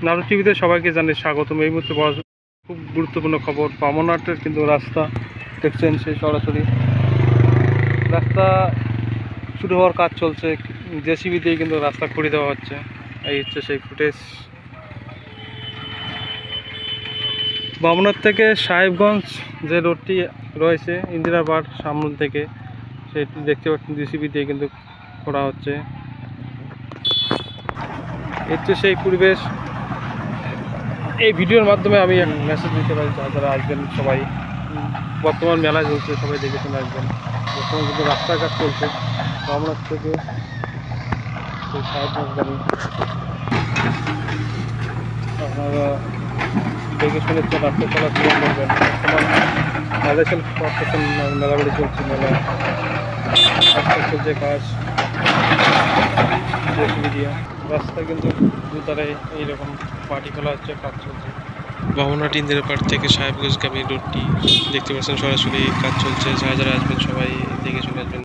নাটক টিভিতে সবাইকে জানাই স্বাগতম। এই মুহূর্তে খুব গুরুত্বপূর্ণ খবর, বামনহাটের কিন্তু রাস্তা দেখছেন, সেই সরাসরি রাস্তা শুরু হওয়ার কাজ চলছে। জেসিবি দিয়ে কিন্তু রাস্তা খুঁড়ে দেওয়া হচ্ছে। এই হচ্ছে সেই ফুটেজ। বামনহাট থেকে সাহেবগঞ্জ যে রোডটি রয়েছে ইন্দিরাবাড় সামনে থেকে, সেটি দেখতে পাচ্ছেন জেসিবি দিয়ে কিন্তু করা হচ্ছে। হচ্ছে সেই পরিবেশ। এই ভিডিওর মাধ্যমে আমি মেসেজ দিতে পারি যারা আসবেন সবাই, বর্তমান মেলা চলছে, সবাই দেখে শুনে আসবেন। বর্তমান কিন্তু রাস্তাঘাট চলছে বামনহাট থেকে সেই সাহেবগঞ্জ গাড়ি। আপনারা দেখে শুনে রাস্তা চলাচল করবেন। বর্তমান মেলা করতেছেন, মেলাবাড়ি চলছে, মেলা রাস্তা চলছে কাজ মিডিয়া। রাস্তা কিন্তু দুধারে এইরকম মাটি ফেলা হচ্ছে, কাজ চলছে। বামনহাট ইন্দিরাপাড় থেকে সাহেবগঞ্জগামী রোডটি দেখতে পাচ্ছেন, সরাসরি কাজ চলছে। যারা যারা আসবেন সবাই দেখে শুনে আসবেন।